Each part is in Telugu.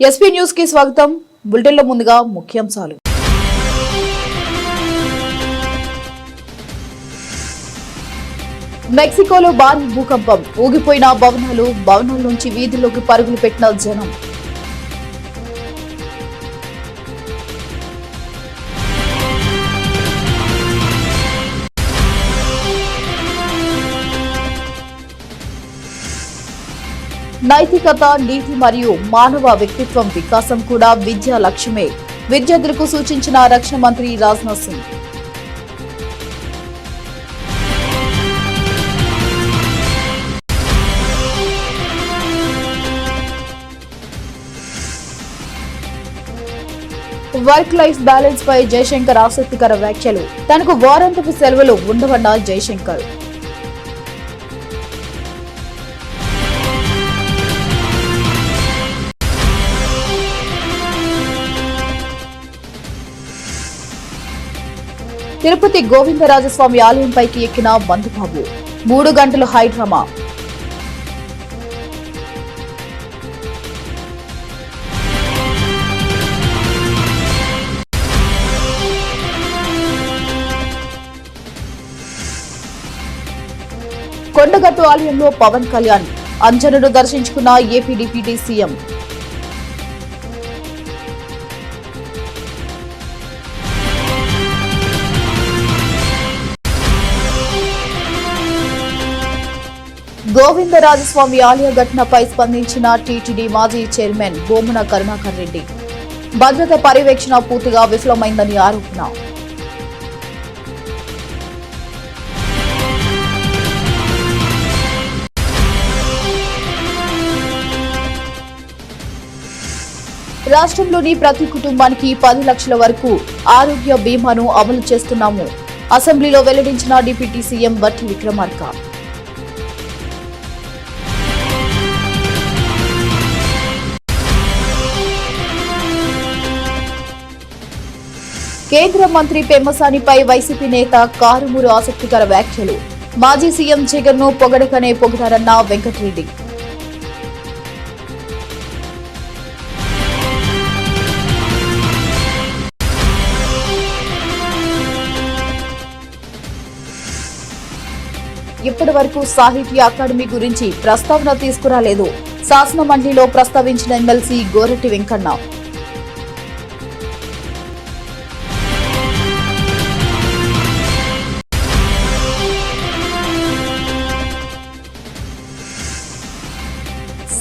ఎస్పీ న్యూస్ కి స్వాగతం. బులెటిన్లో ముందుగా ముఖ్యాంశాలు. మెక్సికోలో భారీ భూకంపం, ఊగిపోయిన భవనాల నుంచి వీధుల్లోకి పరుగులు పెట్టిన జనం. నైతికత, నీతి మరియు మానవ వ్యక్తిత్వం వికాసం కూడా విద్యా లక్ష్యమే. విద్యార్థులకు సూచించిన రక్షణ మంత్రి Rajnath Singh. Work life balance పై జయశంకర్ ఆసక్తికర వ్యాఖ్యలు. తనకు వారాంతపు సెలవులు ఉండవన్న జయశంకర్. తిరుపతి గోవిందరాజస్వామి ఆలయంపైకి ఎక్కిన బంధుబాబు, 3 గంటలు హైడ్రామా. కొండగట్టు ఆలయంలో పవన్ కళ్యాణ్, అంజనను దర్శించుకున్న ఏపీ డిప్యూటీ సీఎం. గోవిందరాజస్వామి ఆలయ ఘటనపై స్పందించిన టీటీడీ మాజీ చైర్మన్ బొమ్మన కరుణాకర్ రెడ్డి. భద్రత పర్యవేక్షణ పూర్తిగా విఫలమైందని ఆరోపణ. రాష్ట్రంలోని ప్రతి కుటుంబానికి 10 లక్షల వరకు ఆరోగ్య బీమాను అమలు చేస్తున్నాము. అసెంబ్లీలో వెల్లడించిన డిప్యూటీ సీఎం బట్టి విక్రమార్క. కేంద్ర మంత్రి పెమ్మసానిపై వైసీపీ నేత కారుమూరు ఆసక్తికర వ్యాఖ్యలు. మాజీ సీఎం జగన్ ను పొగడకనే పొగిడారన్న వెంకటరెడ్డి. ఇప్పటి వరకు సాహిత్య అకాడమీ గురించి ప్రస్తావన తీసుకురాలేదు. శాసన మండలిలో ప్రస్తావించిన ఎమ్మెల్సీ గోరటి వెంకన్న.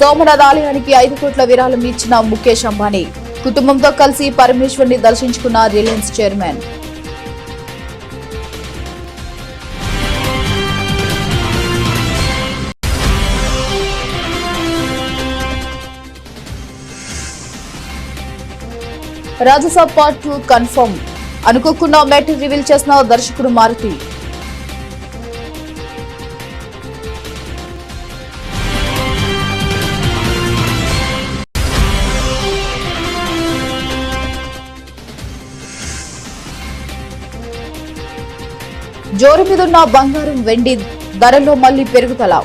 సోమనాథ్ ఆలయానికి 5 కోట్ల విరాళం ఇచ్చిన ముఖేష్ అంబానీ. కుటుంబంతో కలిసి పరమేశ్వర్ని దర్శించుకున్న రిలయన్స్ చైర్మన్. రాజసభ పార్ట్ 2 కన్ఫర్మ్, అనుకోకుండా మ్యాటర్ రివీల్ చేసిన దర్శకుడు మారుతి. జోరు మీదున్న బంగారం, వెండి ధరల్లో మళ్లీ పెరుగుదల.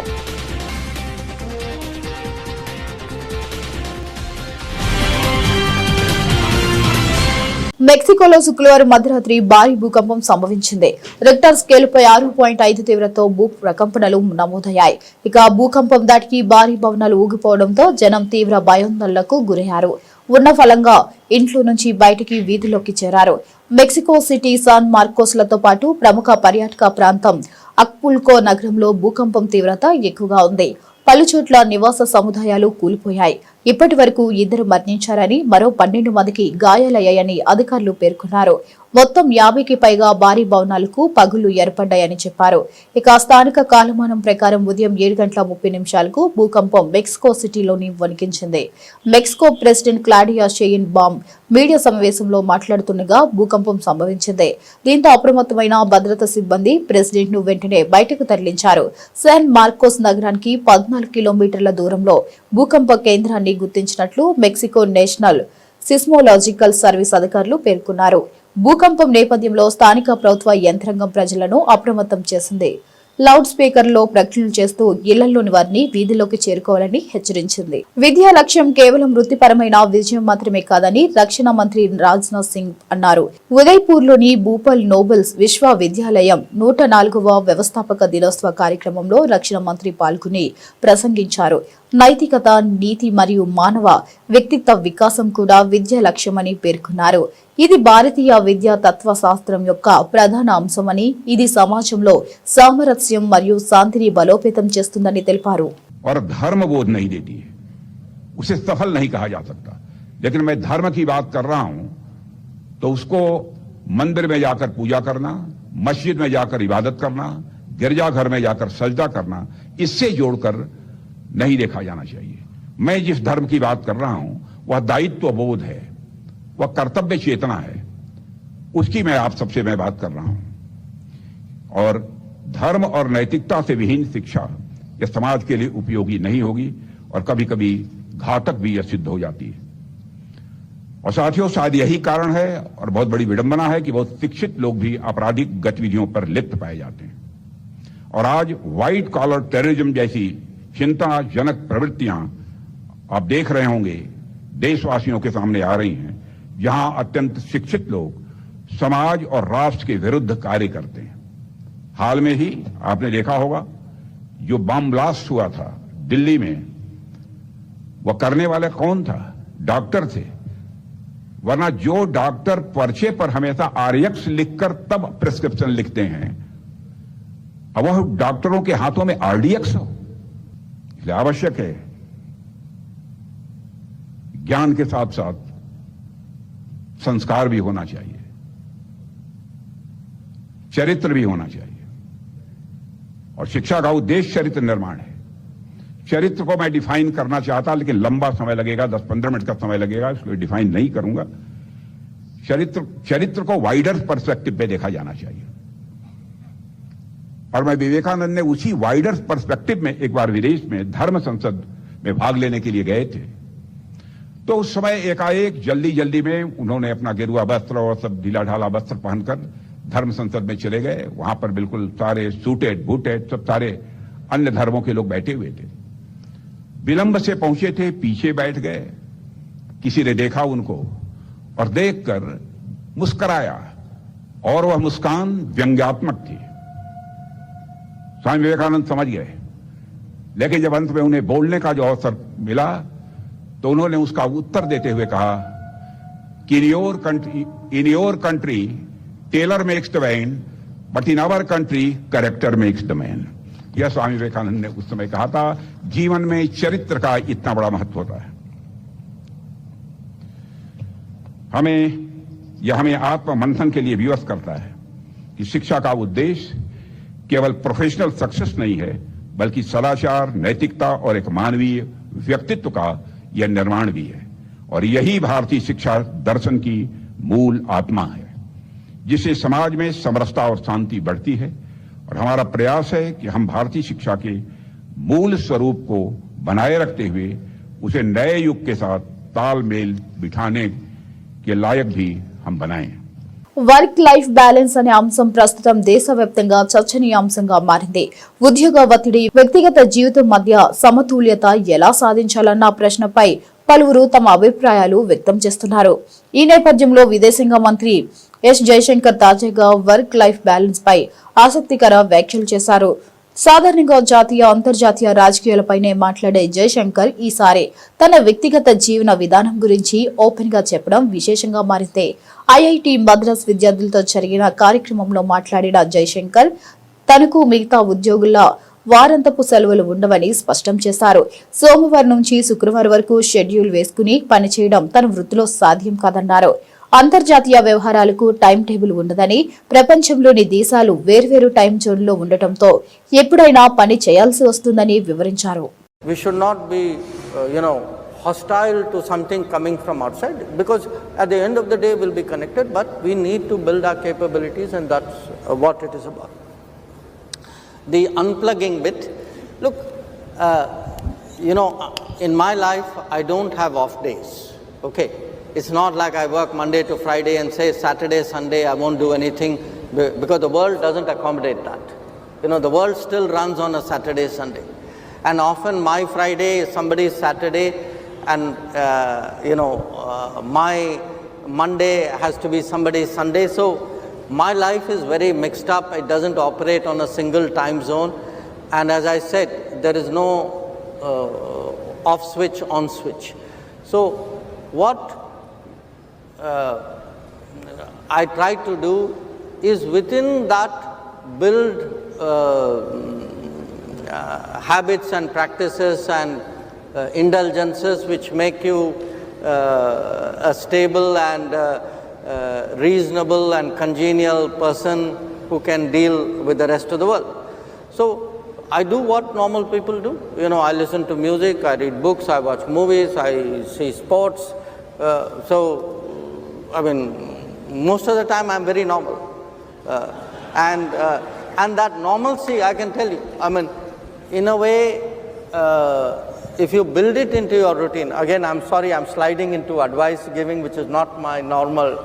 మెక్సికోలో శుక్రవారం మధ్యరాత్రి భారీ భూకంపం సంభవించింది. రిక్టర్ స్కేలుపై 6.5 తీవ్రతతో భూ ప్రకంపనలు నమోదయ్యాయి. ఇక భూకంపం దాటికి భారీ భవనాలు ఊగిపోవడంతో జనం తీవ్ర భయాందోళనకు గురయ్యారు. ఉన్న ఫలంగా ఇంట్లో నుంచి బయటికి వీధిలోకి చేరారు. మెక్సికో సిటీ సాన్ మార్కోస్లతో పాటు ప్రముఖ పర్యాటక ప్రాంతం అక్పుల్కో నగరంలో భూకంపం తీవ్రత ఎక్కువగా ఉంది. పలుచోట్ల నివాస సముదాయాలు కూలిపోయాయి. ఇప్పటి వరకు 2 మరణించారని, మరో 12 మందికి గాయాలయ్యాయని అధికారులు పేర్కొన్నారు. మొత్తం 50కి పైగా భారీ భవనాలకు పగుళ్లు ఏర్పడ్డాయని చెప్పారు. ఇక స్థానిక కాలమానం ప్రకారం ఉదయం 7:30 భూకంపం మెక్సికో సిటీలోని వణికించింది. Mexico president Claudia Sheinbaum media సమావేశంలో మాట్లాడుతుండగా భూకంపం సంభవించింది. దీంతో అప్రమత్తమైన భద్రతా సిబ్బంది ప్రెసిడెంట్ ను వెంటనే బయటకు తరలించారు. శాన్ మార్కోస్ నగరానికి 14 కిలోమీటర్ల దూరంలో భూకంప కేంద్రాన్ని గుర్తించినట్లు మెక్సికో నేషనల్ సిస్మోలాజికల్ సర్వీస్ అధికారులు పేర్కొన్నారు. భూకంపం నేపథ్యంలో స్థానిక ప్రభుత్వ యంత్రాంగం ప్రజలను అప్రమత్తం చేసింది. లౌడ్ స్పీకర్ లో ప్రకటనలు చేస్తూ ఇళ్లలోని వారిని వీధిలోకి చేరుకోవాలని హెచ్చరించింది. విద్యా లక్ష్యం కేవలం వృత్తిపరమైన విజయం మాత్రమే కాదని రక్షణ మంత్రి రాజ్నాథ్ సింగ్ అన్నారు. ఉదయ్పూర్లోని భూపాల్ నోబెల్స్ విశ్వవిద్యాలయం 104వ వ్యవస్థాపక దినోత్సవ కార్యక్రమంలో రక్షణ మంత్రి పాల్గొని ప్రసంగించారు. నైతికత, నీతి మరియు మానవ వ్యక్తిత్వ వికాసం కూడా విద్య లక్ష్యమని పేర్కొన్నారు. ఇది భారతీయ విద్యా తత్వశాస్త్రం యొక్క ప్రధాన అంశమని, ఇది సమాజంలో సామరస్యం మరియు శాంతిని బలోపేతం చేస్తుందని తెలిపారు. और धर्म बोध नहीं देती है, उसे सफल नहीं कहा जा सकता। लेकिन मैं धर्म की बात कर रहा हूं तो उसको मंदिर में जाकर पूजा करना, मस्जिद में जाकर इबादत करना, गिरजाघर में जाकर सजदा करना, इससे जोड़कर नहीं देखा जाना चाहिए। मैं जिस धर्म की बात कर रहा हूं वह दायित्व बोध है, वह कर्तव्य चेतना है, उसकी मैं आप सबसे मैं बात कर रहा हूं। और धर्म और नैतिकता से विहीन शिक्षा यह समाज के लिए उपयोगी नहीं होगी और कभी कभी घातक भी यह सिद्ध हो जाती है। और साथियों, शायद यही कारण है और बहुत बड़ी विडंबना है कि बहुत शिक्षित लोग भी आपराधिक गतिविधियों पर लिप्त पाए जाते हैं। और आज व्हाइट कॉलर टेररिज्म जैसी चिंताजनक प्रवृत्तियां आप देख रहे होंगे देशवासियों के सामने आ रही हैं, जहां अत्यंत शिक्षित लोग समाज और राष्ट्र के विरुद्ध कार्य करते हैं। हाल में ही आपने देखा होगा जो बम ब्लास्ट हुआ था दिल्ली में, वह करने वाले कौन था? डॉक्टर थे। वरना जो डॉक्टर पर्चे पर हमेशा RX लिखकर तब प्रिस्क्रिप्शन लिखते हैं, अब वह डॉक्टरों के हाथों में RDX हो। इसलिए आवश्यक है ज्ञान के साथ साथ संस्कार भी होना चाहिए, चरित्र भी होना चाहिए। और शिक्षा का उद्देश्य चरित्र निर्माण है। चरित्र को मैं डिफाइन करना चाहता, लेकिन लंबा समय लगेगा, 10-15 मिनट का समय लगेगा, इसको डिफाइन नहीं करूंगा। चरित्र को वाइडर पर्सपेक्टिव पे देखा जाना चाहिए। और मैं विवेकानंद ने उसी वाइडर पर्सपेक्टिव में एक बार विदेश में धर्म संसद में भाग लेने के लिए गए थे, तो उस समय एकाएक जल्दी में उन्होंने अपना गेरुआ वस्त्र और सब ढीला ढाला वस्त्र पहनकर धर्म संसद में चले गए। वहां पर बिल्कुल सारे सूटेड बूटेड सब सारे अन्य धर्मों के लोग बैठे हुए थे। विलंब से पहुंचे थे, पीछे बैठ गए। किसी ने देखा उनको और देखकर मुस्कुराया, और वह मुस्कान व्यंग्यात्मक थी। स्वामी विवेकानंद समझ गए, लेकिन जब अंत में उन्हें बोलने का जो अवसर मिला तो उन्होंने उसका उत्तर देते हुए कहा कि in your country tailor makes the man, but in our country character makes the man. यह स्वामी विवेकानंद ने उस समय कहा था। जीवन में चरित्र का इतना बड़ा महत्व होता है। हमें आत्म मंथन के लिए विवश करता है कि शिक्षा का उद्देश्य केवल प्रोफेशनल सक्सेस नहीं है, बल्कि सदाचार, नैतिकता और एक मानवीय व्यक्तित्व का यह निर्माण भी है। और यही भारतीय शिक्षा दर्शन की मूल आत्मा है, जिससे समाज में समरसता और शांति बढ़ती है। और हमारा प्रयास है कि हम भारतीय शिक्षा के मूल स्वरूप को बनाए रखते हुए उसे नए युग के साथ तालमेल बिठाने के लायक भी हम बनाएं। వర్క్ లైఫ్ బ్యాలెన్స్ అనే అంశం ప్రస్తుతం దేశవ్యాప్తంగా చర్చనీయాంశంగా మారింది. ఉద్యోగ ఒత్తిడి, వ్యక్తిగత జీవితం మధ్య సమతుల్యత ఎలా సాధించాలన్న ప్రశ్నపై పలువురు తమ అభిప్రాయాలు వ్యక్తం చేస్తున్నారు. ఈ నేపథ్యంలో విదేశాంగ మంత్రి ఎస్ జయశంకర్ తాజాగా వర్క్ లైఫ్ బ్యాలెన్స్ పై ఆసక్తికర వ్యాఖ్యలు చేశారు. సాధారణంగా జాతీయ, అంతర్జాతీయ రాజకీయాలపైనే మాట్లాడే జయశంకర్ ఈసారి తన వ్యక్తిగత జీవన విధానం గురించి ఓపెన్ గా చెప్పడం విశేషంగా మారింది. ఐఐటి మద్రాస్ విద్యార్థులతో జరిగిన కార్యక్రమంలో మాట్లాడిన జయశంకర్ తనకు మిగతా ఉద్యోగుల వారాంతపు సెలవులు ఉండవని స్పష్టం చేశారు. సోమవారం నుంచి శుక్రవారం వరకు షెడ్యూల్ వేసుకుని పనిచేయడం తన వృత్తిలో సాధ్యం కాదన్నారు. అంతర్జాతీయ వ్యవహారాలకు టైం టేబుల్ ఉండదని, ప్రపంచంలోని దేశాలు వేర్వేరు టైం జోన్లో ఉండటంతో ఎప్పుడైనా పని చేయాల్సి వస్తుందని వివరించారు. We should not be, hostile to something coming from outside, because at the end of the day we'll be connected, but we need to build our capabilities, and that's what it is about. The unplugging bit, look, in my life I don't have off days, okay? It's not like I work Monday to Friday and say Saturday, Sunday I won't do anything, because the world doesn't accommodate that. You know, the world still runs on a Saturday, Sunday. And often my Friday is somebody's Saturday, and my Monday has to be somebody's Sunday. So my life is very mixed up. It doesn't operate on a single time zone. And as I said, there is no off switch, on switch. So what I try to do is within that build habits and practices and indulgences which make you a stable and reasonable and congenial person who can deal with the rest of the world. So I do what normal people do. You know, I listen to music, I read books, I watch movies, I see sports. I mean, most of the time I'm very normal. And that normalcy, I can tell you, I mean, in a way, if you build it into your routine, again, I'm sorry, I'm sliding into advice giving, which is not my normal,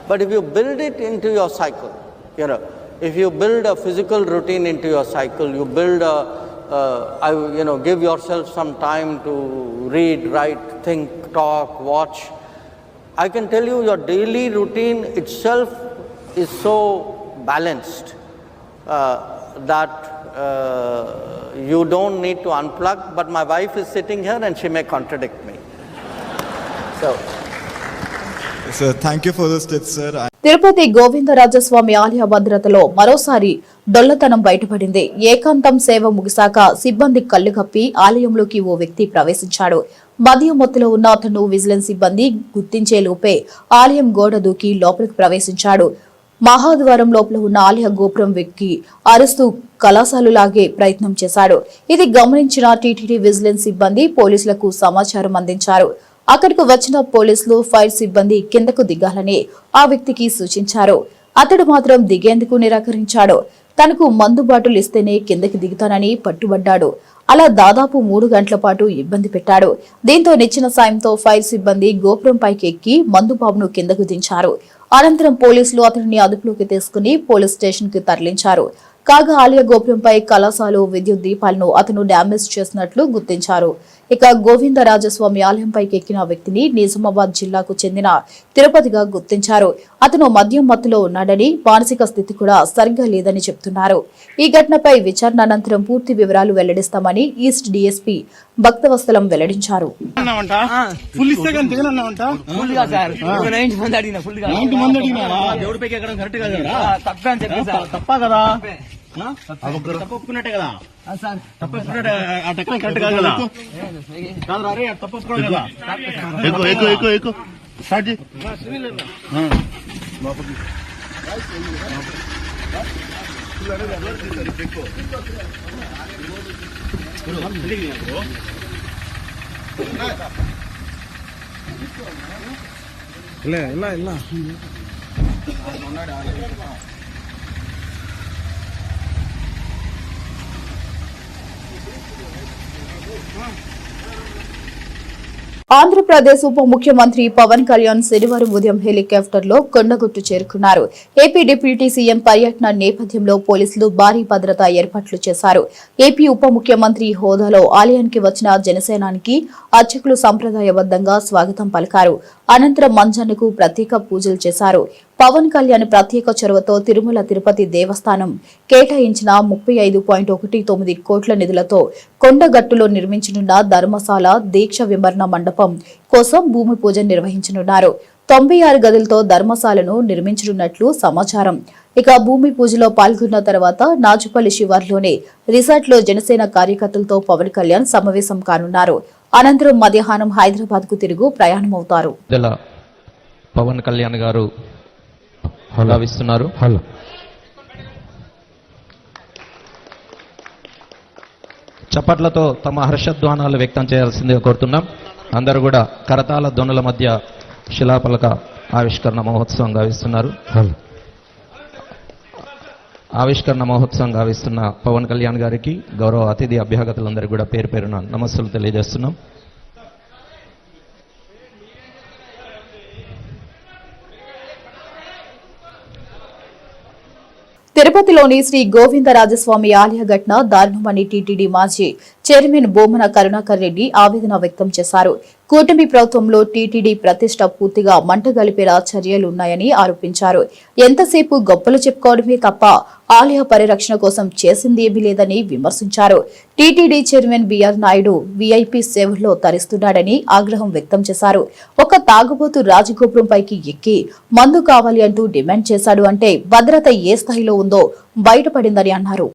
but if you build it into your cycle, you know, if you build a physical routine into your cycle, you build give yourself some time to read, write, think, talk, watch. I can tell you your daily routine itself is so balanced that you don't need to unplug, but my wife is sitting here and she may contradict me. Sir, thank you for those tips, sir. Tirupati Govindarajaswamy ఆలయ భద్రతలో మరోసారి డొల్లతనం బయటపడింది. ఏకాంతం సేవ ముగిశాక సిబ్బంది కళ్లుగప్పి ఆలయంలోకి ఓ వ్యక్తి ప్రవేశించాడు. మద్యం మత్తులో ఉన్న అతను విజిలెన్స్ సిబ్బంది గుర్తించే లోపే ఆలయం గోడ దూకి లోపలికి ప్రవేశించాడు. మహాద్వారం లోపల ఉన్న ఆలయ గోపురం వెక్కి అరుస్తూ కళాశాలు లాగే ప్రయత్నం చేశాడు. ఇది గమనించిన టీటీడీ విజిలెన్స్ సిబ్బంది పోలీసులకు సమాచారం అందించారు. అక్కడికి వచ్చిన పోలీసులు ఫైర్ సిబ్బంది కిందకు దిగాలని ఆ వ్యక్తికి సూచించారు. అతడు మాత్రం దిగేందుకు నిరాకరించాడు. తనకు మందు బాటిల్ ఇస్తేనే కిందకి దిగుతానని పట్టుబడ్డాడు. అలా దాదాపు 3 గంటల పాటు ఇబ్బంది పెట్టాడు. దీంతో నిచ్చిన సాయంతో ఫైర్ సిబ్బంది గోపురం పైకి ఎక్కి మందు బాబును కిందకు దించారు. అనంతరం పోలీసులు అతనిని అదుపులోకి తీసుకుని పోలీస్ స్టేషన్ కి తరలించారు. కాగా ఆలయ గోపురంపై కళాశాల విద్యుత్ దీపాలను అతను డ్యామేజ్ చేసినట్లు గుర్తించారు. ఇక గోవిందరాజస్వామి ఆలయంపైకి ఎక్కిన వ్యక్తిని నిజామాబాద్ జిల్లాకు చెందిన తిరుపతిగా గుర్తించారు. అతను మద్యం మత్తులో ఉన్నాడని, మానసిక స్థితి కూడా సరిగ్గా లేదని చెప్తున్నారు. ఈ ఘటనపై విచారణ అనంతరం పూర్తి వివరాలు వెల్లడిస్తామని ఈస్ట్ డీఎస్పీ భక్తవత్సలం వెల్లడించారు. తప్పొప్పుకున్నట్టే కదా తప్పొప్పుకున్నట్టే ఆ టెక్నిక్ కరెక్ట్ కాదు కదా కాదు రే తప్పొప్పుకోవడం కదా ఎక్కువ స్టార్ట్ చేయి ಇಲ್ಲ ಇಲ್ಲ ಇಲ್ಲ ఆంధ్రప్రదేశ్ ఉప ముఖ్యమంత్రి పవన్ కళ్యాణ్ శనివారం ఉదయం హెలికాప్టర్ లో కొండగుట్టు చేరుకున్నారు. ఏపీ డిప్యూటీ సీఎం పర్యటన నేపథ్యంలో పోలీసులు భారీ భద్రతా ఏర్పాట్లు చేశారు. ఏపీ ఉప ముఖ్యమంత్రి హోదాలో ఆలయానికి వచ్చిన జనసేనానికి అర్చకులు సంప్రదాయబద్దంగా స్వాగతం పలికారు. అనంతరం మంజన్నకు ప్రత్యేక పూజలు చేశారు. పవన్ కళ్యాణ్ ప్రత్యేక చొరవతో తిరుమల తిరుపతి దేవస్థానం కేటాయించిన 35.19 కోట్ల నిధులతో కొండగట్టులో నిర్మించనున్న ధర్మశాల దీక్ష విమరణ మండపం కోసం భూమి పూజ నిర్వహించనున్నారు. 96 గదులతో ధర్మశాలను నిర్మించనున్నట్లు సమాచారం. ఇక భూమి పూజలో పాల్గొన్న తర్వాత నాచుపల్లి శివార్లోని రిసార్ట్ లో జనసేన కార్యకర్తలతో పవన్ కళ్యాణ్ సమావేశం కానున్నారు. అనంతరం మధ్యాహ్నం హైదరాబాద్ కు తిరుగు ప్రయాణమవుతారు. పవన్ కళ్యాణ్ గారు భావిస్తున్నారు. చప్పట్లతో తమ హర్షధ్వానాలు వ్యక్తం చేయాల్సిందిగా కోరుతున్నాం. అందరూ కూడా కరతాళ ధ్వనుల మధ్య శిలాఫలక ఆవిష్కరణ మహోత్సవం గావిస్తున్నారు. ఆవిష్కరణ మహోత్సవం గావిస్తున్న పవన్ కళ్యాణ్ గారికి గౌరవ అతిథి అభ్యాగతులందరూ కూడా పేరు పేరున నమస్సులు తెలియజేస్తున్నాం. తిరుపతి తిరుపతిలోని శ్రీ గోవిందరాజస్వామి ఆలయ ఘటన దారుణమని టీటీడీ మాజీ చైర్మన్ బొమ్మన కరుణాకర్ రెడ్డి ఆవేదన వ్యక్తం చేశారు. కూటమి ప్రభుత్వంలో టీటీడీ ప్రతిష్ట పూర్తిగా మంటగలిపేలా చర్యలున్నాయని ఆరోపించారు. ఎంతసేపు గొప్పలు చెప్పుకోవడమే తప్ప ఆలయ పరిరక్షణ కోసం చేసిందేమీ లేదని విమర్శించారు. TTD chairman BR Naidu VIP సేవల్లో తరిస్తున్నాడని ఆగ్రహం వ్యక్తం చేశారు. ఒక తాగుబోతు రాజగోపురంపైకి ఎక్కి మందు కావాలి అంటూ డిమాండ్ చేశాడు అంటే భద్రత ఏ స్థాయిలో ఉందో బయటపడిందని అన్నారు.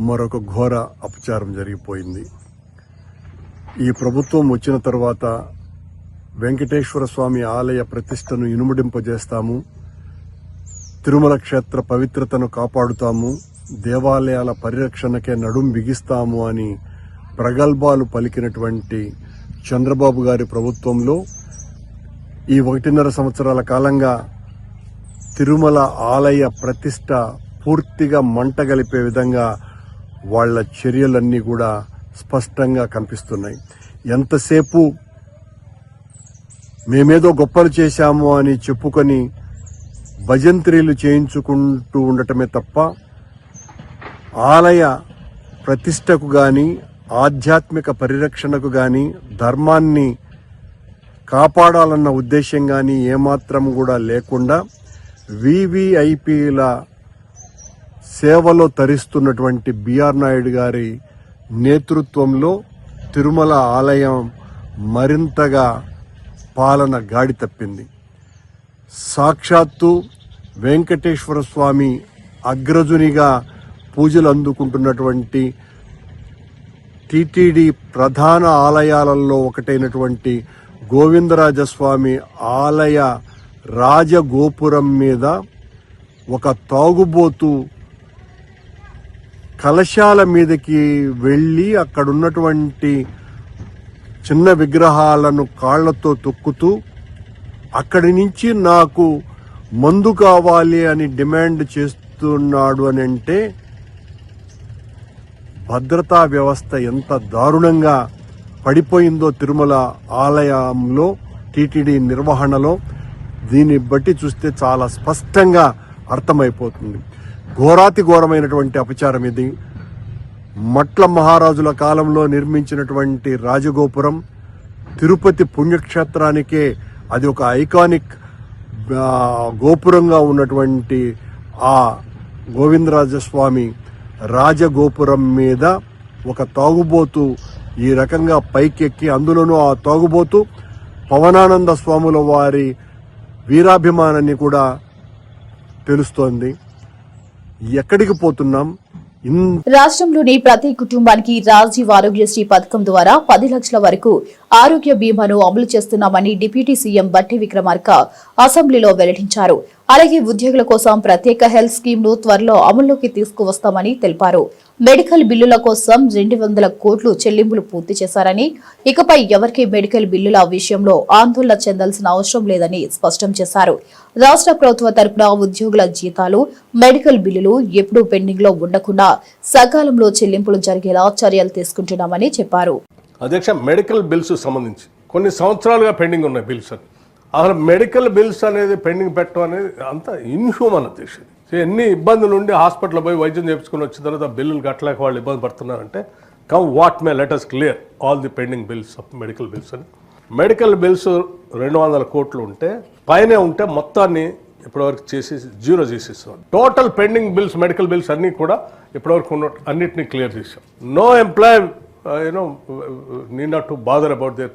మరొక ఘోర అపచారం జరిగిపోయింది. ఈ ప్రభుత్వం వచ్చిన తర్వాత వెంకటేశ్వర స్వామి ఆలయ ప్రతిష్టను ఇనుముడింపజేస్తాము, తిరుమల క్షేత్ర పవిత్రతను కాపాడుతాము, దేవాలయాల పరిరక్షణకే నడుం బిగిస్తాము అని ప్రగల్భాలు పలికినటువంటి చంద్రబాబు గారి ప్రభుత్వంలో ఈ 1.5 సంవత్సరాల కాలంగా తిరుమల ఆలయ ప్రతిష్ట పూర్తిగా మంటగలిపే విధంగా వాళ్ల చర్యలన్నీ కూడా స్పష్టంగా కనిపిస్తున్నాయి. ఎంతసేపు మేమేదో గొప్పలు చేశాము అని చెప్పుకొని భజంత్రీలు చేయించుకుంటూ ఉండటమే తప్ప ఆలయ ప్రతిష్టకు గాని ఆధ్యాత్మిక పరిరక్షణకు గాని ధర్మాన్ని కాపాడాలన్న ఉద్దేశం గాని ఏమాత్రం కూడా లేకుండా వివిఐపీల సేవలో తరిస్తున్నటువంటి బిఆర్ నాయుడు గారి నేతృత్వంలో తిరుమల ఆలయం మరింతగా పాలన గాడి తప్పింది. సాక్షాత్తు వెంకటేశ్వర స్వామి అగ్రజునిగా పూజలు అందుకుంటున్నటువంటి టీటీడీ ప్రధాన ఆలయాలలో ఒకటైనటువంటి గోవిందరాజస్వామి ఆలయ రాజగోపురం మీద ఒక తాగుబోతు కలశాల మీదకి వెళ్లి అక్కడున్నటువంటి చిన్న విగ్రహాలను కాళ్లతో తొక్కుతూ అక్కడి నుంచి నాకు మందు కావాలి అని డిమాండ్ చేస్తున్నాడు అని అంటే భద్రతా వ్యవస్థ ఎంత దారుణంగా పడిపోయిందో తిరుమల ఆలయంలో టీటీడీ నిర్వహణలో దీన్ని బట్టి చూస్తే చాలా స్పష్టంగా అర్థమైపోతుంది. ఘోరాతి ఘోరమైనటువంటి అపచారం ఇది. మట్ల మహారాజుల కాలంలో నిర్మించినటువంటి రాజగోపురం తిరుపతి పుణ్యక్షేత్రానికే అది ఒక ఐకానిక్ గోపురంగా ఉన్నటువంటి ఆ గోవిందరాజస్వామి రాజగోపురం మీద ఒక తాగుబోతు ఈ రకంగా పైకెక్కి, అందులోనూ ఆ తాగుబోతు పవనానంద స్వాముల వారి వీరాభిమానాన్ని కూడా తెలుస్తోంది. ఎక్కడికి పోతున్నాం? రాష్ట్రంలోని ప్రతి కుటుంబానికి రాజీవ్ ఆరోగ్యశ్రీ పథకం ద్వారా 10 లక్షల వరకు ఆరోగ్య బీమాను అమలు చేస్తున్నామని డిప్యూటీ సీఎం బట్టి విక్రమార్క అసెంబ్లీలో వెల్లడించారు. అలాగే ఉద్యోగుల కోసం ప్రత్యేక హెల్త్ స్కీమ్ ను త్వరలో అమల్లోకి తీసుకువస్తామని తెలిపారు. మెడికల్ బిల్లుల కోసం 200 కోట్లు చెల్లింపులు పూర్తి చేశారని, ఇకపై ఎవరికీ మెడికల్ బిల్లుల విషయంలో ఆందోళన చెందాల్సిన అవసరం లేదని స్పష్టం చేశారు. రాష్ట్ర ప్రభుత్వ తరపున ఉద్యోగుల జీతాలు, మెడికల్ బిల్లులు ఎప్పుడూ పెండింగ్ లో ఉండకుండా సకాలంలో చెల్లింపులు జరిగేలా చర్యలు తీసుకుంటున్నామని చెప్పారు. అధ్యక్ష, మెడికల్ బిల్స్ సంబంధించి కొన్ని సంవత్సరాలుగా పెండింగ్ ఉన్నాయి బిల్స్ అని. అసలు మెడికల్ బిల్స్ అనేది పెండింగ్ పెట్టడం అనేది అంత ఇన్హ్యూమన్ అధ్యక్ష. ఎన్ని ఇబ్బందులు ఉండి హాస్పిటల్ పోయి వైద్యం చేయించుకుని వచ్చిన తర్వాత బిల్లులు కట్టలేక వాళ్ళు ఇబ్బంది పడుతున్నారంటే come what may let us clear all the pending bills of medical bills అని. మెడికల్ బిల్స్ 200 కోట్లు ఉంటే పైనే ఉంటే మొత్తాన్ని ఇప్పటివరకు చేసి జీరో చేసేస్తున్నాం. Total pending bills medical bills అన్నీ కూడా ఇప్పటివరకు ఉన్న అన్నిటినీ క్లియర్ చేసాం. No employee need not to bother about their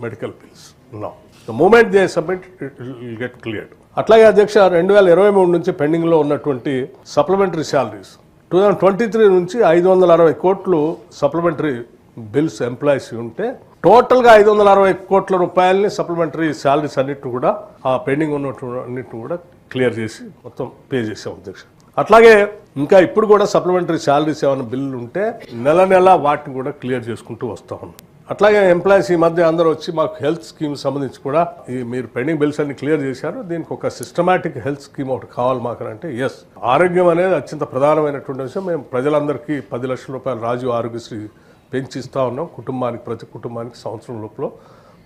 medical bills now. The moment they submit, it will get cleared. అట్లాగే అధ్యక్ష 2023 నుంచి పెండింగ్లో ఉన్నటువంటి సప్లిమెంటరీ శాలరీస్ 2023 నుంచి 560 కోట్లు సప్లిమెంటరీ బిల్స్ ఎంప్లాయీస్ ఉంటే టోటల్గా 560 కోట్ల రూపాయలని సప్లిమెంటరీ శాలరీస్ అన్నిటిని కూడా ఆ పెండింగ్ ఉన్నన్నిటిని కూడా క్లియర్ చేసి మొత్తం పే చేసాం అధ్యక్ష. అట్లాగే ఇంకా ఇప్పుడు కూడా సప్లిమెంటరీ శాలరీస్ ఏమైనా బిల్లు ఉంటే నెల వాటిని కూడా క్లియర్ చేసుకుంటూ వస్తూ ఉన్నాం. అట్లాగే ఎంప్లాయీస్ ఈ మధ్య అందరూ వచ్చి మాకు హెల్త్ స్కీమ్ సంబంధించి కూడా ఈ మీరు పెండింగ్ బిల్స్ అన్ని క్లియర్ చేశారు, దీనికి ఒక సిస్టమాటిక్ హెల్త్ స్కీమ్ ఒకటి కావాలి మాకు అంటే ఎస్, ఆరోగ్యం అనేది అత్యంత ప్రధానమైనటువంటి విషయం. మేము ప్రజలందరికీ 10 లక్షల రూపాయలు రాజీవ్ ఆరోగ్యశ్రీ పెంచిస్తూ ఉన్నాం. కుటుంబానికి ప్రతి కుటుంబానికి సంవత్సరం లోపల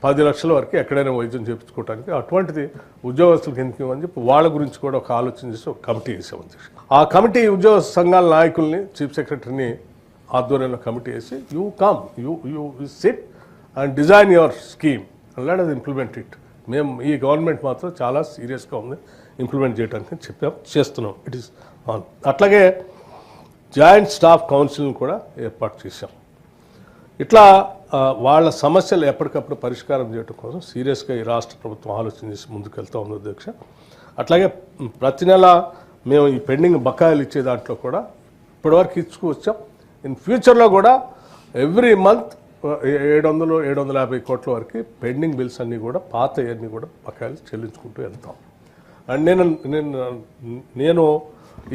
10 లక్షల వరకు ఎక్కడైనా వైద్యం చేయించుకోవడానికి. అటువంటిది ఉద్యోగస్తులకు ఎందుకు అని చెప్పి వాళ్ళ గురించి కూడా ఒక ఆలోచన చేసి ఒక కమిటీ వేసాం అధ్యక్ష. ఆ కమిటీ ఉద్యోగ సంఘాల నాయకుల్ని చీఫ్ సెక్రటరీని ఆధ్వర్యంలో కమిటీ వేసి you come you sit and design your scheme and let us implement it. మేము ఈ గవర్నమెంట్ మాత్రం చాలా సీరియస్గా ఉంది ఇంప్లిమెంట్ చేయడానికి చేస్తున్నాం. It is on. అట్లాగే జాయింట్ స్టాఫ్ కౌన్సిల్ని కూడా ఏర్పాటు చేశాం. ఇట్లా వాళ్ళ సమస్యలు ఎప్పటికప్పుడు పరిష్కారం చేయడం కోసం సీరియస్గా ఈ రాష్ట్ర ప్రభుత్వం ఆలోచన చేసి ముందుకెళ్తూ ఉంది అధ్యక్ష. అట్లాగే ప్రతి నెల మేము ఈ పెండింగ్ బకాయిలు ఇచ్చే దాంట్లో కూడా ఇప్పటివరకు ఇచ్చుకొచ్చాం. ఇన్ ఫ్యూచర్లో కూడా ఎవ్రీ మంత్ 700-750 కోట్ల వరకు పెండింగ్ బిల్స్ అన్నీ కూడా పాత అన్నీ కూడా బకాయిలు చెల్లించుకుంటూ వెళ్తాం. అండ్ నేను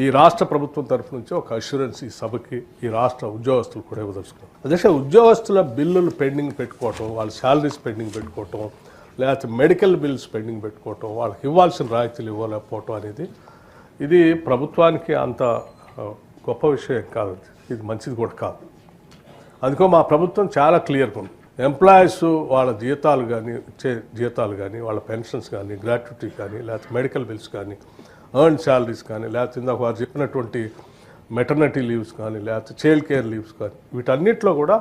ఈ రాష్ట్ర ప్రభుత్వం తరఫు నుంచి ఒక అష్యూరెన్స్ ఈ సభకి ఈ రాష్ట్ర ఉద్యోగస్తులు కూడా ఇవ్వదలుచుకున్నాను. అధ్యక్ష, ఉద్యోగస్తుల బిల్లులు పెండింగ్ పెట్టుకోవటం, వాళ్ళ శాలరీస్ పెండింగ్ పెట్టుకోవటం, లేకపోతే మెడికల్ బిల్స్ పెండింగ్ పెట్టుకోవటం, వాళ్ళకి ఇవ్వాల్సిన రాయితీలు ఇవ్వలేకపోవటం అనేది ఇది ప్రభుత్వానికి అంత గొప్ప విషయం కాదు. ఇది మంచిది కూడా కాదు. అందుకో మా ప్రభుత్వం చాలా క్లియర్గా ఉంది. ఎంప్లాయీస్ వాళ్ళ జీతాలు కానీ వాళ్ళ పెన్షన్స్ కానీ, గ్రాట్యుటీ కానీ, లేకపోతే మెడికల్ బిల్స్ కానీ, ఎర్న్ శాలరీస్ కానీ, లేకపోతే ఇందాక వారు చెప్పినటువంటి మెటర్నిటీ లీవ్స్ కానీ, లేకపోతే చైల్డ్ కేర్ లీవ్స్ కానీ, వీటన్నిటిలో కూడా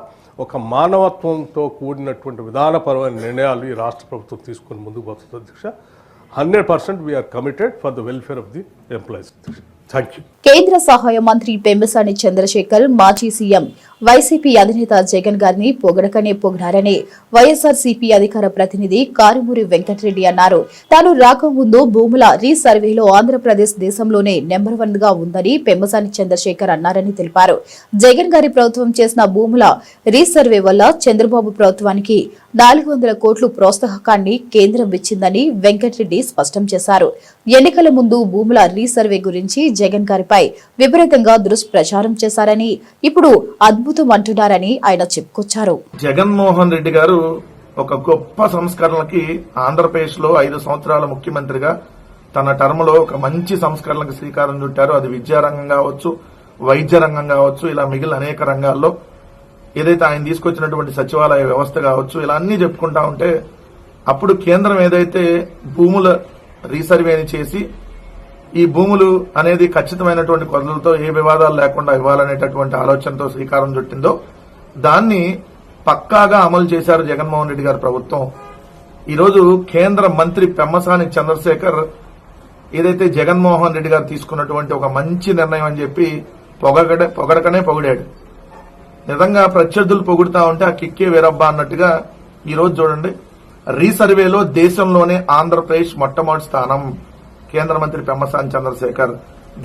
ఒక మానవత్వంతో కూడినటువంటి విధానపరమైన నిర్ణయాలు ఈ రాష్ట్ర ప్రభుత్వం తీసుకొని ముందుకు పోతుంది అధ్యక్ష. 100% we are committed for the welfare of the employees. Thank you. కేంద్ర సహాయ మంత్రి పెమ్మసాని చంద్రశేఖర్ మాజీ సీఎం వైసీపీ అధినేత జగన్ గారిని పొగడకనే పొగిడారని వైఎస్ఆర్సీపీ అధికార ప్రతినిధి కారుమూరి వెంకటరెడ్డి అన్నారు. తాను రాకముందు భూముల రీసర్వేలో ఆంధ్రప్రదేశ్ దేశంలోనే నెంబర్ 1 గా ఉందని పెమ్మసాని చంద్రశేఖర్ అన్నారని తెలిపారు. జగన్ గారి ప్రభుత్వం చేసిన భూముల రీసర్వే వల్ల చంద్రబాబు ప్రభుత్వానికి 400 కోట్లు ప్రోత్సాహకాన్ని కేంద్రం ఇచ్చిందని వెంకటరెడ్డి స్పష్టం చేశారు. ఎన్నికల ముందు భూముల రీసర్వే గురించి జగన్ గారిపై విపరీతంగా దుష్ప్రచారం చేశారని, ఇప్పుడు అద్భుతం అంటున్నారని ఆయన చెప్పుకొచ్చారు. జగన్మోహన్ రెడ్డి గారు ఒక గొప్ప సంస్కరణలకి ఆంధ్రప్రదేశ్ లో 5 సంవత్సరాల ముఖ్యమంత్రిగా తన టర్మ్ లో ఒక మంచి సంస్కరణలకు శ్రీకారం చుట్టారు. అది విద్యారంగం కావచ్చు, వైద్య రంగం కావచ్చు, ఇలా మిగిలిన అనేక రంగాల్లో ఏదైతే ఆయన తీసుకొచ్చినటువంటి సచివాలయ వ్యవస్థ కావచ్చు, ఇలా అన్ని చెప్పుకుంటా ఉంటే అప్పుడు కేంద్రం ఏదైతే భూముల రీసర్వేని చేసి ఈ భూములు అనేది ఖచ్చితమైనటువంటి కొలతలతో ఏ వివాదాలు లేకుండా ఇవ్వాలనేటటువంటి ఆలోచనతో శ్రీకారం చుట్టిందో దాన్ని పక్కాగా అమలు చేశారు జగన్మోహన్ రెడ్డి గారి ప్రభుత్వం. ఈరోజు కేంద్ర మంత్రి పెమ్మసాని చంద్రశేఖర్ ఏదైతే జగన్మోహన్ రెడ్డి గారు తీసుకున్నటువంటి ఒక మంచి నిర్ణయం అని చెప్పి పొగడకనే పొగిడాడు. నిజంగా ప్రత్యర్థులు పొగుడుతా ఉంటే ఆ కిక్కే వేరబ్బా అన్నట్టుగా ఈరోజు చూడండి, రీసర్వేలో దేశంలోనే ఆంధ్రప్రదేశ్ మొట్టమొదటి స్థానం. కేంద్ర మంత్రి పెమ్మసాని చంద్రశేఖర్,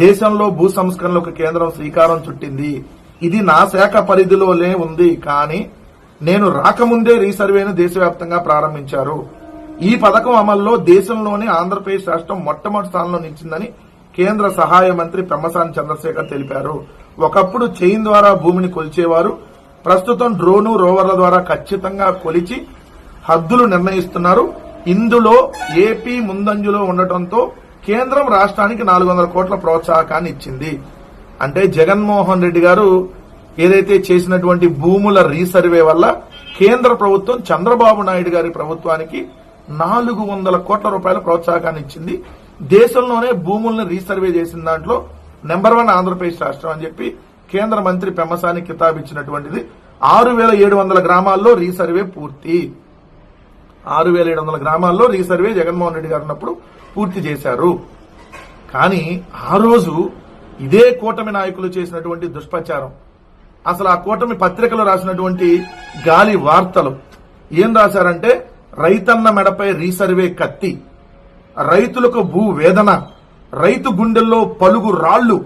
దేశంలో భూ సంస్కరణలకు కేంద్రం శ్రీకారం చుట్టింది. ఇది నా శాఖ పరిధిలోనే ఉంది, కానీ నేను రాకముందే రీసర్వేను దేశవ్యాప్తంగా ప్రారంభించారు. ఈ పథకం అమల్లో దేశంలోనే ఆంధ్రప్రదేశ్ రాష్ట్రం మొట్టమొదటి స్థానంలో నిలిచిందని కేంద్ర సహాయ మంత్రి పెమ్మసాని చంద్రశేఖర్ తెలిపారు. ఒకప్పుడు చైన్ ద్వారా భూమిని కొలిచేవారు, ప్రస్తుతం డ్రోను, రోవర్ల ద్వారా ఖచ్చితంగా కొలిచి హద్దులు నిర్ణయిస్తున్నారు. ఇందులో ఏపీ ముందంజలో ఉండటంతో కేంద్రం రాష్ట్రానికి 400 కోట్ల ప్రోత్సాహకాన్ని ఇచ్చింది. అంటే జగన్మోహన్ రెడ్డి గారు ఏదైతే చేసినటువంటి భూముల రీసర్వే వల్ల కేంద్ర ప్రభుత్వం చంద్రబాబు నాయుడు గారి ప్రభుత్వానికి 400 కోట్ల రూపాయల ప్రోత్సాహకాన్ని ఇచ్చింది. దేశంలోనే భూములను రీసర్వే చేసిన దాంట్లో నెంబర్ 1 ఆంధ్రప్రదేశ్ రాష్ట్రం అని చెప్పి కేంద్ర మంత్రి పెమ్మసాని కితాబ్ ఇచ్చినటువంటిది. 6700 గ్రామాల్లో రీసర్వే పూర్తి. 6700 గ్రామాల్లో రీసర్వే జగన్మోహన్ రెడ్డి గారు ఉన్నప్పుడు పూర్తి చేశారు. కానీ ఆ రోజు ఇదే కూటమి నాయకులు చేసినటువంటి దుష్ప్రచారం, అసలు ఆ కూటమి పత్రికలో రాసినటువంటి గాలి వార్తలు ఏం రాశారంటే, రైతన్న మెడపై రీసర్వే కత్తి, రైతులకు భూ వేదన, రైతు గుండెల్లో పలుగు రాళ్లు,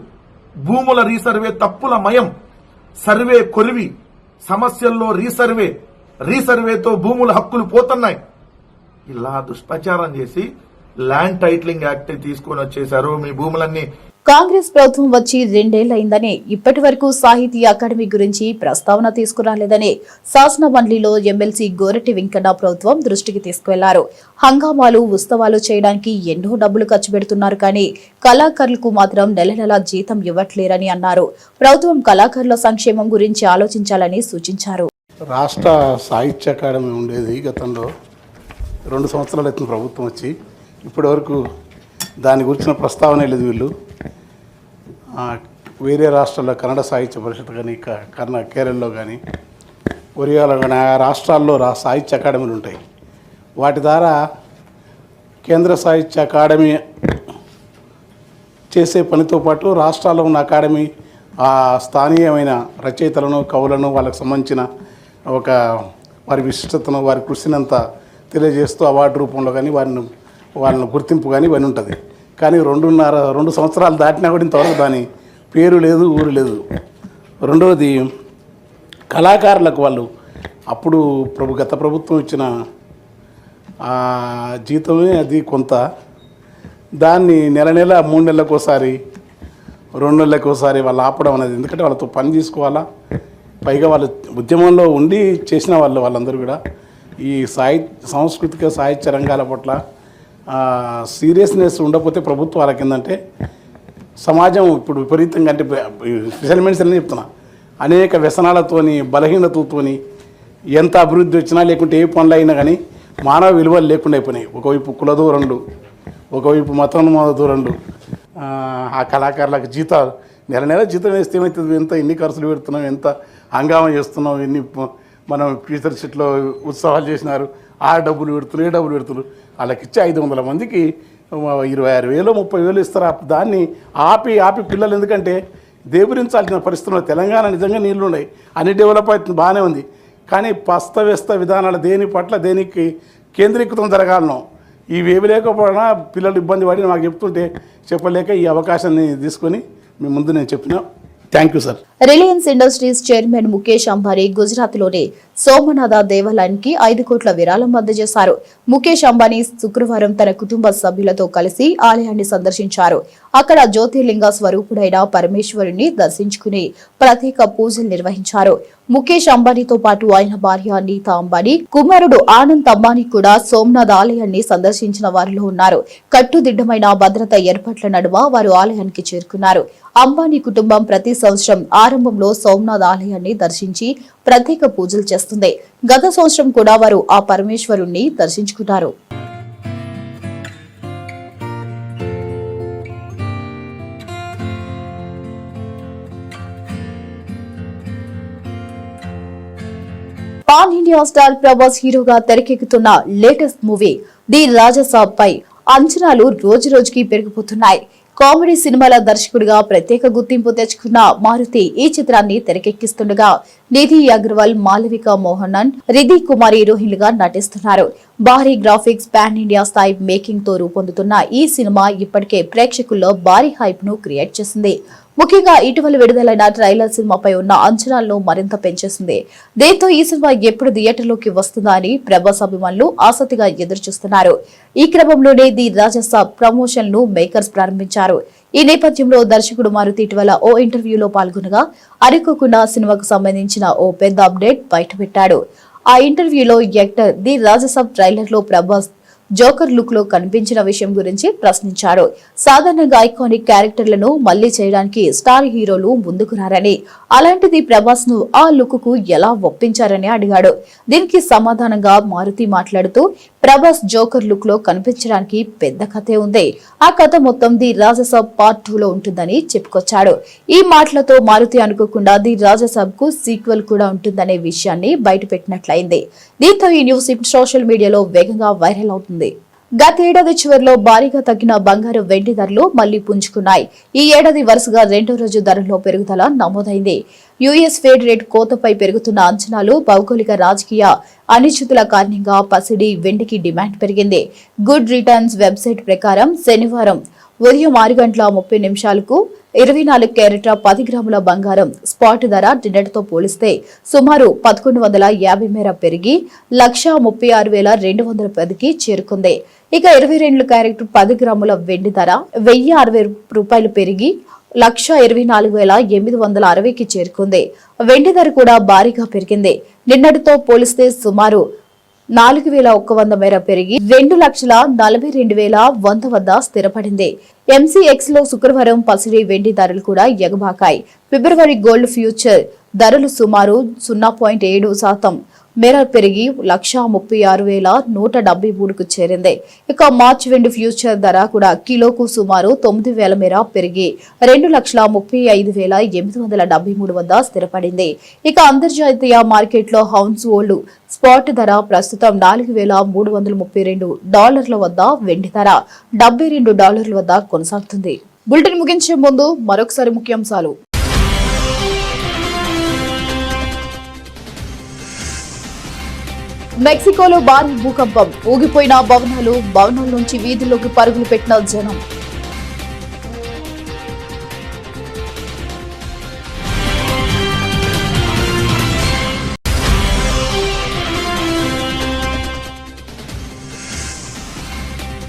భూముల రీసర్వే తప్పుల మయం, సర్వే కొలివి, సమస్యల్లో రీసర్వేతో భూముల హక్కులు పోతున్నాయి. ఇలా దుష్ప్రచారం చేసి ల్యాండ్ టైటిలింగ్ యాక్ట్ తీసుకొని వచ్చేశారు. మీ భూములన్నీ కాంగ్రెస్ ప్రభుత్వం వచ్చి 2 ఏళ్లైందని ఇప్పటి వరకు సాహితీ అకాడమీ గురించి ప్రస్తావన తీసుకురాలేదని శాసన మండలిలో ఎమ్మెల్సీ గోరటి వెంకన్న ప్రభుత్వం దృష్టికి తీసుకువెళ్లారు. హంగామాలు, ఉత్సవాలు చేయడానికి ఎన్నో డబ్బులు ఖర్చు పెడుతున్నారు, కానీ కళాకారులకు మాత్రం నెల జీతం ఇవ్వట్లేరని అన్నారు. ప్రభుత్వం కళాకారుల సంక్షేమం గురించి ఆలోచించాలని సూచించారు. రాష్ట్ర సాహిత్య అకాడమీ ఉండేది గతంలో 2 సంవత్సరాల క్రితం ప్రభుత్వం వచ్చి ఇప్పటి వరకు దాని గురించిన ప్రస్తావన లేదు. వీళ్ళు వేరే రాష్ట్రాల్లో కన్నడ సాహిత్య పరిషత్ కానీ కేరళలో కానీ ఒరియాలో కానీ ఆ రాష్ట్రాల్లో సాహిత్య అకాడమీలు ఉంటాయి. వాటి ద్వారా కేంద్ర సాహిత్య అకాడమీ చేసే పనితో పాటు రాష్ట్రాల్లో ఉన్న అకాడమీ ఆ స్థానియమైన రచయితలను కవులను వాళ్ళకు సంబంధించిన వారి విశిష్టతను వారి కృషినంతా తెలియజేస్తూ అవార్డు రూపంలో కానీ వాళ్ళని గుర్తింపు కానీ ఇవన్నీ ఉంటుంది. కానీ 2 సంవత్సరాలు దాటినా కూడా ఇంతవరకు దాని పేరు లేదు, ఊరు లేదు. రెండవది కళాకారులకు వాళ్ళు అప్పుడు గత ప్రభుత్వం ఇచ్చిన జీతమే అది కొంత, దాన్ని నెల 3 నెలలకోసారి 2 నెలలకోసారి వాళ్ళు ఆపడం అనేది, ఎందుకంటే వాళ్ళతో పని తీసుకోవాలా, పైగా వాళ్ళు ఉద్యమంలో ఉండి చేసిన వాళ్ళందరూ కూడా ఈ సాంస్కృతిక సాహిత్య రంగాల పట్ల సీరియస్నెస్ ఉండకపోతే ప్రభుత్వం వాళ్ళకి ఏంటంటే సమాజం ఇప్పుడు విపరీతంగా అంటే స్పెషల్మెంట్స్ అని చెప్తున్నా, అనేక వ్యసనాలతోని బలహీనతలతోని ఎంత అభివృద్ధి వచ్చినా లేకుంటే ఏ పనులు అయినా కానీ మానవ విలువలు లేకుండా అయిపోయినాయి. ఒకవైపు కుల ధోరణులు, ఒకవైపు మతం ధోరణులు, ఆ కళాకారులకు జీతాలు నెల జీతం వేస్తే ఏమవుతుంది, ఎన్ని ఖర్చులు పెడుతున్నాం, ఎంత హంగామా చేస్తున్నాం, ఎన్ని మనం టీచర్ షీట్లో ఉత్సవాలు చేసినారు, ఆ డబ్బులు పెడుతున్నారు, ఏ డబ్బులు పెడుతున్నారు. వాళ్ళకి ఇచ్చే 500 మందికి 26,000 30,000 ఇస్తారు. దాన్ని ఆపి పిల్లలు ఎందుకంటే దేవరించాల్సిన పరిస్థితుల్లో తెలంగాణ నిజంగా నీళ్లు ఉన్నాయి, అన్ని డెవలప్ అవుతుంది, బాగానే ఉంది. కానీ అస్తవ్యస్త విధానాలు దేనికి కేంద్రీకృతం జరగాలను ఇవేవి లేకపోయినా పిల్లలు ఇబ్బంది పడి మాకు చెప్తుంటే చెప్పలేక ఈ అవకాశాన్ని తీసుకొని మీ ముందు నేను చెప్పిన. Thank you sir. Reliance industries chairman Mukesh Ambani గుజరాత్లోని సోమనాథ దేవాలయానికి 5 కోట్ల విరాళం అందజేశారు. ముఖేష్ అంబానీ శుక్రవారం తన కుటుంబ సభ్యులతో కలిసి ఆలయాన్ని సందర్శించారు. అక్కడ జ్యోతిర్లింగ స్వరూపుడైన పరమేశ్వరుని దర్శించుకుని ప్రత్యేక పూజలు నిర్వహించారు. ముఖేష్ అంబానీతో పాటు ఆయన భార్య నీతా అంబానీ, కుమారుడు ఆనంద్ అంబానీ కూడా సోమనాథ్ ఆలయాన్ని సందర్శించిన వారిలో ఉన్నారు. కట్టుదిట్టమైన భద్రత ఏర్పాట్ల నడుమ వారు ఆలయానికి చేరుకున్నారు. అంబానీ కుటుంబం ప్రతి సంవత్సరం ఆరంభంలో సోమనాథ్ ఆలయాన్ని దర్శించి ప్రత్యేక పూజలు చేస్తుంది. గత సంవత్సరం కూడా వారు ఆ పరమేశ్వరుణ్ణి దర్శించుకున్నారు. పాన్ ఇండియా స్టార్ ప్రభాస్ హీరోగా తెరకెక్కుతున్న లేటెస్ట్ మూవీ ది రాజసాబ్ పై అంచనాలు రోజురోజుకి పెరిగిపోతున్నాయి. కామెడీ సినిమాల దర్శకుడిగా ప్రత్యేక గుర్తింపు తెచ్చుకున్న మారుతి ఈ చిత్రాన్ని తెరకెక్కిస్తుండగా నిధి అగర్వాల్, మాలవిక మోహనన్, రిధి కుమార్ హీరోయిన్లుగా నటిస్తున్నారు. భారీ గ్రాఫిక్స్, పాన్ ఇండియా స్థాయి మేకింగ్ తో రూపొందుతున్న ఈ సినిమా ఇప్పటికే ప్రేక్షకుల్లో భారీ హైప్ ను క్రియేట్ చేసింది. ముఖ్యంగా ఇటీవల విడుదలైన ట్రైలర్ సినిమాపై ఉన్న అంచనాలను మరింత పెంచేసింది. దీంతో ఈ సినిమా ఎప్పుడు థియేటర్లోకి వస్తుందా అని ప్రభాస్ అభిమానులు ఆసక్తిగా ఎదురుచూస్తున్నారు. ఈ క్రమంలోనే ది రాజసాబ్ ప్రమోషన్ ను మేకర్స్ ప్రారంభించారు. ఈ నేపథ్యంలో దర్శకుడు మారుతి ఇటీవల ఓ ఇంటర్వ్యూలో పాల్గొనగా అనుకోకుండా సినిమాకు సంబంధించిన ఓ పెద్ద అప్డేట్ బయటపెట్టాడు. ఆ ఇంటర్వ్యూలో యాక్టర్ ది రాజసాబ్ ట్రైలర్ లో ప్రభాస్ జోకర్ లుక్ లో కనిపించిన విషయం గురించి ప్రశ్నించారు. సాధారణంగా ఐకానిక్ క్యారెక్టర్లను మళ్లీ చేయడానికి స్టార్ హీరోలు ముందుకు రారని, అలాంటిది ప్రభాస్ ను ఆ లుక్ కు ఎలా ఒప్పించారని అడిగాడు. దీనికి సమాధానంగా మారుతి మాట్లాడుతూ, ప్రభాస్ జోకర్ లుక్ లో కనిపించడానికి పెద్ద కథే ఉంది. ఆ కథ మొత్తం ది రాజసాబ్ పార్ట్ 2 లో ఉంటుందని చెప్పుకొచ్చాడు. ఈ మాటలతో మారుతి అనుకోకుండా ది రాజసాబ్ కు సీక్వెల్ కూడా ఉంటుందనే విషయాన్ని బయటపెట్టినట్లయింది. దీంతో ఈ న్యూస్ సోషల్ మీడియాలో వేగంగా వైరల్ అవుతుంది. గతేడాది చివరిలో భారీగా తగ్గిన బంగారు, వెండి ధరలు మళ్లీ పుంజుకున్నాయి. ఈ ఏడాది వరుసగా 2వ రోజు ధరల్లో పెరుగుదల నమోదైంది. యుఎస్ ఫెడ్ రేట్ కోతపై పెరుగుతున్న అంచనాలు, భౌగోళిక రాజకీయ అనిశ్చితుల కారణంగా పసిడి, వెండికి డిమాండ్ పెరిగింది. గుడ్ రిటర్న్స్ వెబ్సైట్ ప్రకారం శనివారం ఉదయం 6:30 24 క్యారెట్ల 10 గ్రాముల బంగారం స్పాట్ ధర నిన్నటితో పోలిస్తే సుమారు 1150 మేర పెరిగి 1,36,210కి చేరుకుంది. ఇక 22 క్యారెట్ 10 గ్రాముల వెండి ధర 1,060 రూపాయలు పెరిగి 1,24,860కి చేరుకుంది. వెండి ధర కూడా భారీగా పెరిగింది. నిన్నటితో పోలిస్తే సుమారు 4,100 మేర పెరిగి 2,42,100 వద్ద స్థిరపడింది. ఎంసీఎక్స్ లో శుక్రవారం పసిడి, వెండి ధరలు కూడా ఎగబాకాయి. ఫిబ్రవరి గోల్డ్ ఫ్యూచర్ ధరలు సుమారు 0.7% మేర పెరిగి 1,36,173కు చేరింది. ఇక మార్చి వెండి ఫ్యూచర్ ధర కూడా కిలోకు సుమారు 9,000 మేర పెరిగి 2,35,873 వద్ద స్థిరపడింది. ఇక అంతర్జాతీయ మార్కెట్లో హౌన్స్ గోల్డ్ స్పాట్ ధర ప్రస్తుతం $4,332 వద్ద, వెండి ధర $72 వద్ద కొనసాగుతుంది. బులెటిన్ ముగించే ముందు మరొకసారి ముఖ్యాంశాలు. మెక్సికోలో భారీ భూకంపం, ఊగిపోయిన భవనాల నుంచి వీధుల్లోకి పరుగులు పెట్టిన జనం.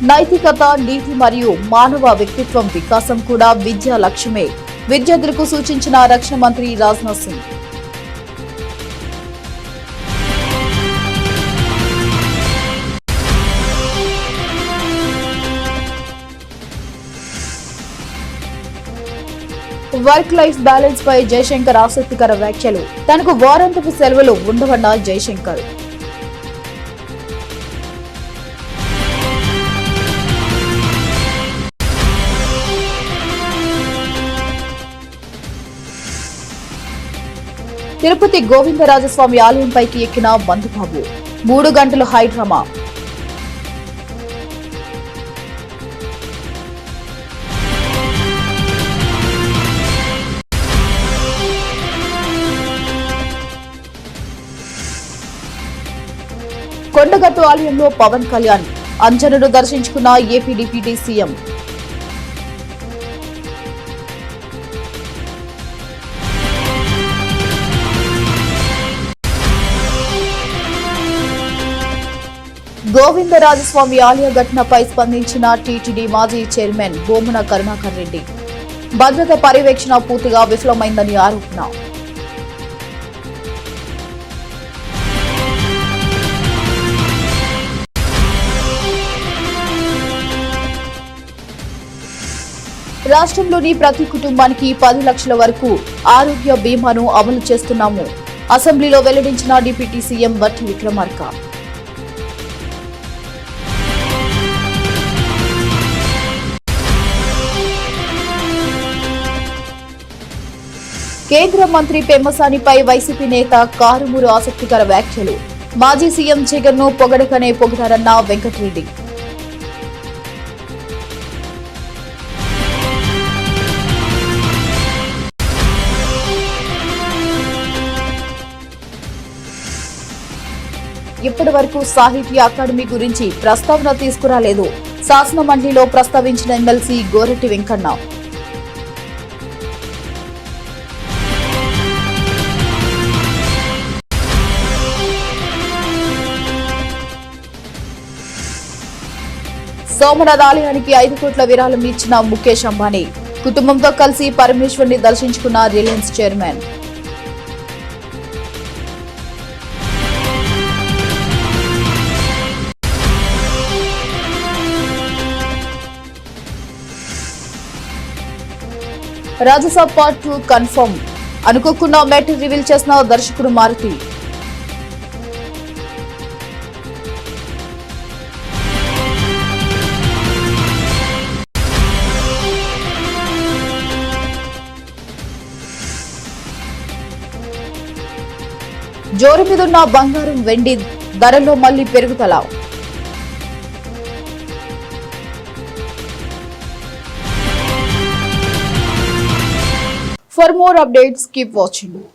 నైతికత, నీతి మరియు మానవ వ్యక్తిత్వం వికాసం కూడా విద్యా లక్ష్యమే. విద్యార్థులకు సూచించిన రక్షణ మంత్రి Rajnath Singh. Work life balance పై జయశంకర్ ఆసక్తికర వ్యాఖ్యలు. తనకు వారాంతపు సెలవులు ఉండవన్న జయశంకర్. తిరుపతి గోవిందరాజస్వామి ఆలయంపైకి ఎక్కిన బంధుబాబు, 3 గంటలు హైడ్రామా. కొండగట్టు ఆలయంలో పవన్ కళ్యాణ్ అంజనను దర్శించుకున్న ఏపీ డిప్యూటీ సీఎం. గోవిందరాజస్వామి ఆలయ ఘటనపై స్పందించిన టీటీడీ మాజీ చైర్మన్ బొమ్మన కరుణాకర్ రెడ్డి. భద్రత పర్యవేక్షణ పూర్తిగా విఫలమైందని ఆరోపణ. రాష్ట్రంలోని ప్రతి కుటుంబానికి 10 లక్షల వరకు ఆరోగ్య బీమాను అమలు చేస్తున్నాము. అసెంబ్లీలో వెల్లడించిన డిప్యూటీ సీఎం బట్టి విక్రమార్క. కేంద్ర మంత్రి పెమ్మసానిపై వైసీపీ నేత కారుమూరు ఆసక్తికర వ్యాఖ్యలు. మాజీ సీఎం జగన్ ను పొగడకనే పొగిడారన్న వెంకటరెడ్డి. ఇప్పటి వరకు సాహిత్య అకాడమీ గురించి ప్రస్తావన తీసుకురాలేదు. శాసన మండలిలో ప్రస్తావించిన ఎమ్మెల్సీ గోరటి వెంకన్న. సోమనాథ్ ఆలయానికి 5 కోట్ల విరాళం ఇచ్చిన ముఖేష్ అంబానీ. కుటుంబంతో కలిసి పరమేశ్వర్ని దర్శించుకున్న రిలయన్స్ చైర్మన్. రాజసభ part 2 confirm. అనుకోకుండా మ్యాటర్ రివీల్ చేసిన దర్శకుడు మారుతి. జోరు మీదున్న బంగారం, వెండి ధరల్లో మళ్లీ పెరుగుదల. For more updates, keep watching.